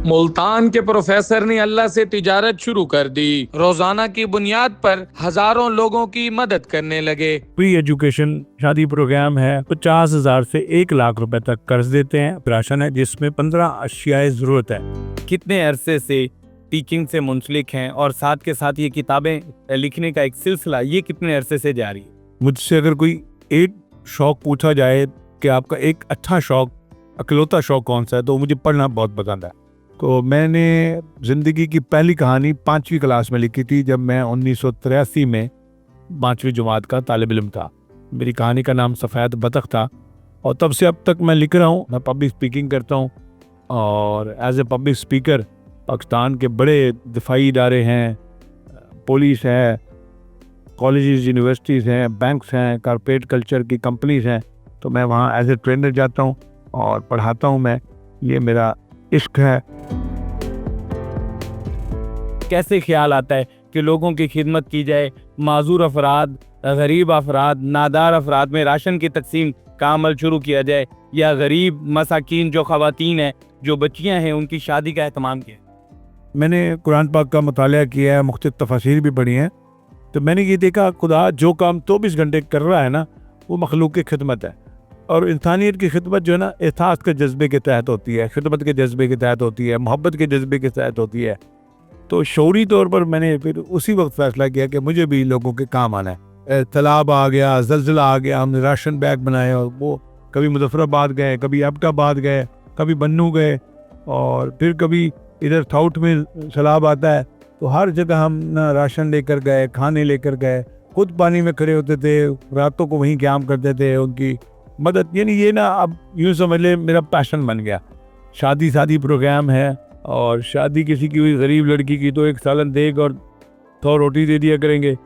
मुल्तान के प्रोफेसर ने अल्लाह से तिजारत शुरू कर दी। रोजाना की बुनियाद पर हजारों लोगों की मदद करने लगे। फ्री एजुकेशन शादी प्रोग्राम है। 50,000 से 1 लाख रुपए तक कर्ज देते हैं। राशन है जिसमें 15 अशियाए जरूरत है। कितने अरसे से टीचिंग से मुंसलिक हैं और साथ के साथ ये किताबें लिखने का एक सिलसिला, ये कितने अरसे से जारी है? मुझसे अगर कोई एक शौक पूछा जाए कि आपका एक अच्छा शौक, अकलौता शौक कौन सा है, तो मुझे पढ़ना बहुत पसंद है। तो मैंने ज़िंदगी की पहली कहानी 5वीं क्लास में लिखी थी, जब मैं 1983 में 5वीं जमात का तालिब इल्म था। मेरी कहानी का नाम सफ़ेद बतख था और तब से अब तक मैं लिख रहा हूँ। मैं पब्लिक स्पीकिंग करता हूँ और as a public speaker Pakistan के बड़े दिफाई इदारे हैं, पुलिस है, कॉलेजेस, यूनिवर्सिटीज़ हैं, बैंक्स हैं, कॉर्पोरेट कल्चर की कंपनीज हैं, तो मैं वहाँ एज ए ट्रेनर जाता हूँ और पढ़ाता हूँ। मैं, ये मेरा इश्क है। कैसे ख्याल आता है कि लोगों की खिदमत की जाए, माजूर अफराद, गरीब अफराद, नादार अफराद में राशन की तकसीम का अमल शुरू किया जाए, या गरीब मसाकीन जो ख़वातीन हैं, जो बच्चियां हैं, उनकी शादी का एहतमाम किया? मैंने कुरान पाक का मुतालिया किया है, मुख्तलिफ तफसीर भी पढ़ी हैं, तो मैंने ये देखा खुदा जो काम 24 घंटे कर रहा है ना, वो मखलूक की खिदमत है। और इंसानियत की खिदमत जो है ना, एहसास के जज्बे के तहत होती है, खिदमत के जज्बे के तहत होती है, मोहब्बत के जज्बे के तहत होती है। तो शौरी तौर पर मैंने फिर उसी वक्त फैसला किया कि मुझे भी लोगों के काम आना है। तालाब आ गया, जल्जला आ गया, हमने राशन बैग बनाए और वो कभी मुजफ्फराबाद गए, कभी एबटाबाद गए, कभी बन्नू गए, और फिर कभी इधर साउथ में सैलाब आता है, तो हर जगह हम ना राशन लेकर गए, खाने लेकर गए, खुद पानी में खड़े होते थे, रातों को वहीं क़याम करते थे, उनकी मदद। यानी ये ना अब यूँ समझ ले मेरा पैशन बन गया। शादी प्रोग्राम है और शादी किसी की हुई गरीब लड़की की तो एक सालन देग और 100 रोटी दे दिया करेंगे।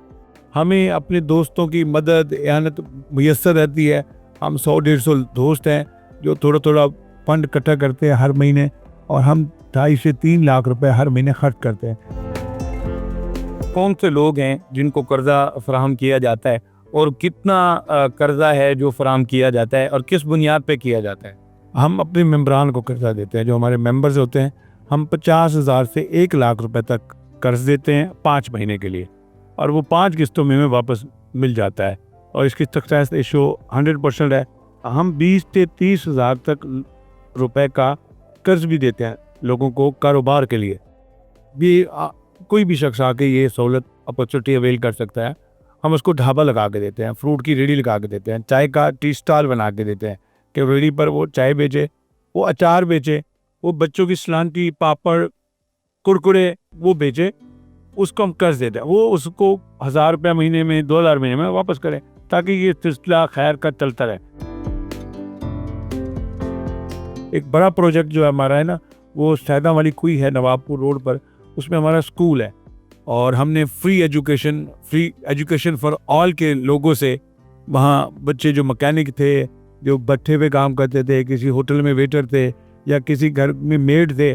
हमें अपने दोस्तों की मदद एहनत मुयस्सर रहती है। हम 100-150 दोस्त हैं जो थोड़ा थोड़ा फंड इकट्ठा करते हैं हर महीने, और हम 2.5 से 3 लाख रुपए हर महीने खर्च करते हैं। कौन से लोग हैं जिनको कर्जा फराहम किया जाता है और कितना कर्जा है जो फराहम किया जाता है और किस बुनियाद पे किया जाता है? हम अपने मेम्बरान को कर्जा देते हैं, जो हमारे मेंबर्स होते हैं। हम 50,000 से 1 लाख रुपए तक कर्ज देते हैं 5 महीने के लिए, और वो 5 किस्तों में वापस मिल जाता है, और इसकी सक्सेस रेशो 100% है। हम 20 से 30,000 तक रुपए का कर्ज भी देते हैं लोगों को कारोबार के लिए भी। कोई भी शख्स आके ये सहूलत अपॉर्चुनिटी अवेल कर सकता है। हम उसको ढाबा लगा के देते हैं, फ्रूट की रेडी लगा के देते हैं, चाय का टी स्टॉल बना के देते हैं कि रेडी पर वो चाय बेचे, वो अचार बेचे, वो बच्चों की सलांती, पापड़, कुरकुरे वो बेचे, उसको हम कर्ज देते हैं। वो उसको 1,000 रुपये महीने में, 2,000 महीने में वापस करें, ताकि ये सिलसिला खैर का चलता रहे। एक बड़ा प्रोजेक्ट जो हमारा है ना, वो सैदा वाली कुई है नवाबपुर रोड पर, उसमें हमारा स्कूल है, और हमने फ्री एजुकेशन फॉर ऑल के लोगों से, वहाँ बच्चे जो मैकेनिक थे, जो भट्ठे पे काम करते थे, किसी होटल में वेटर थे, या किसी घर में मेड थे,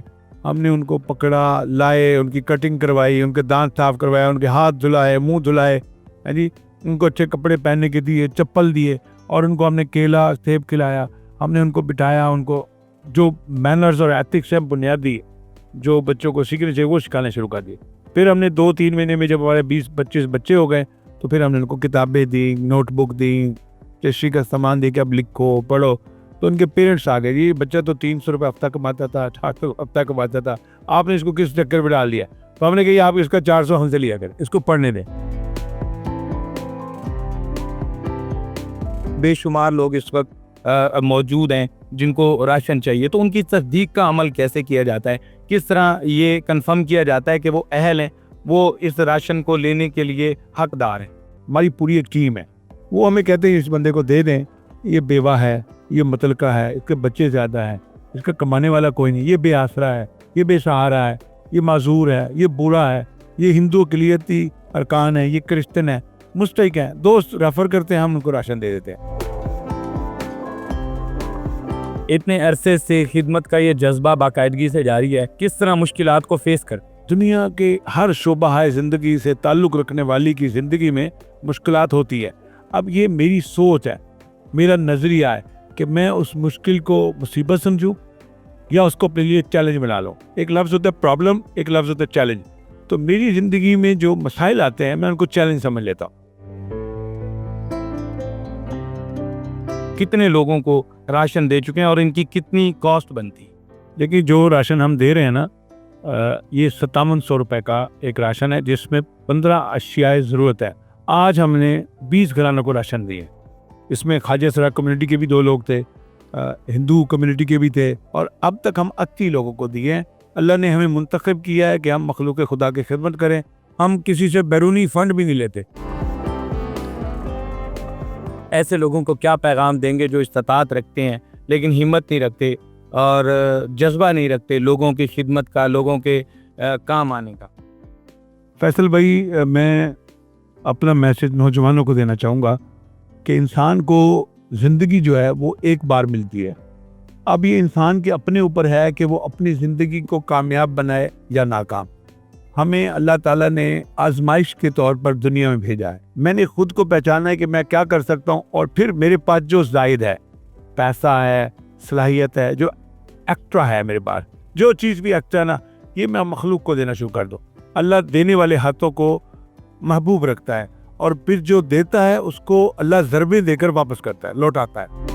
हमने उनको पकड़ा, लाए, उनकी कटिंग करवाई, उनके दांत साफ करवाया, उनके हाथ धुलाए, मुंह धुलाए, है जी, उनको अच्छे कपड़े पहनने के दिए, चप्पल दिए, और उनको हमने केला सेब खिलाया। हमने उनको बिठाया, उनको जो मैनर्स और एथिक्स हैं बुनियादी जो बच्चों को सीखने चाहिए वो सिखाने शुरू कर दिए। फिर हमने 2-3 महीने में जब हमारे 20-25 बच्चे हो गए, तो फिर हमने उनको किताबें दी, नोटबुक दी, टेस्ट्री का सामान दे के अब लिखो, पढ़ो। तो उनके पेरेंट्स आ गए, ये बच्चा तो 300 रुपये हफ्ता कमाता था, 800 हफ्ता कमाता था, आपने इसको किस चक्कर में डाल दिया? तो हमने कहा आप इसका 400 हमसे लिया करें, इसको पढ़ने दें। बेशुमार लोग इस वक्त मौजूद हैं जिनको राशन चाहिए, तो उनकी तस्दीक का अमल कैसे किया जाता है? किस तरह ये कंफर्म किया जाता है कि वो अहल हैं, वो इस राशन को लेने के लिए हकदार हैं? हमारी पूरी एक टीम है, वो हमें कहते हैं इस बंदे को दे दें, ये बेवा है, ये मुतलका है, इसके बच्चे ज़्यादा हैं, इसका कमाने वाला कोई नहीं, ये बेआसरा है, ये बेसहारा है, ये माजूर है, ये बुरा है, ये हिंदू अक़लियती अरकान है, ये क्रिश्चियन है, मुस्तहिक है। दोस्त रेफर करते हैं, हम उनको राशन दे देते हैं। इतने अरसे से खिदमत का ये जज्बा बाकायदगी से जारी है, किस तरह मुश्किलात को फेस कर? दुनिया के हर शोबा ज़िंदगी से ताल्लुक़ रखने वाली की ज़िंदगी में मुश्किलात होती है। अब ये मेरी सोच है, मेरा नज़रिया है कि मैं उस मुश्किल को मुसीबत समझूं या उसको अपने लिए चैलेंज बना लो। एक लफ्ज़ होता है प्रॉब्लम, एक लफ्ज़ होता है चैलेंज। तो मेरी ज़िंदगी में जो मसाइल आते हैं मैं उनको चैलेंज समझ लेता हूँ। कितने लोगों को राशन दे चुके हैं और इनकी कितनी कॉस्ट बनती है? देखिए, जो राशन हम दे रहे हैं ना, ये 5700 रुपये का एक राशन है जिसमें 15 अशियाए ज़रूरत है। आज हमने 20 घरानों को राशन दिए। इसमें ख्वाजा सरा कम्युनिटी के भी 2 लोग थे, हिंदू कम्युनिटी के भी थे, और अब तक हम 80 लोगों को दिए हैं। अल्लाह ने हमें मुंतखब किया है कि हम मखलूक खुदा की खिदमत करें। हम किसी से बैरूनी फ़ंड भी नहीं लेते। ऐसे लोगों को क्या पैगाम देंगे जो इस्तात रखते हैं लेकिन हिम्मत नहीं रखते और जज्बा नहीं रखते लोगों की खिदमत का, लोगों के काम आने का? फैसल भाई, मैं अपना मैसेज नौजवानों को देना चाहूँगा कि इंसान को ज़िंदगी जो है वो एक बार मिलती है। अब ये इंसान के अपने ऊपर है कि वो अपनी ज़िंदगी को कामयाब बनाए या नाकाम। हमें अल्लाह ताला ने आजमाइश के तौर पर दुनिया में भेजा है। मैंने खुद को पहचाना है कि मैं क्या कर सकता हूँ, और फिर मेरे पास जो ज़ायद है, पैसा है, सलाहियत है, जो एक्स्ट्रा है मेरे पास, जो चीज़ भी एक्स्ट्रा ना, ये मैं मखलूक को देना शुरू कर दूँ। अल्लाह देने वाले हाथों को महबूब रखता है, और फिर जो देता है उसको अल्लाह ज़रबे देकर वापस करता है, लौटाता है।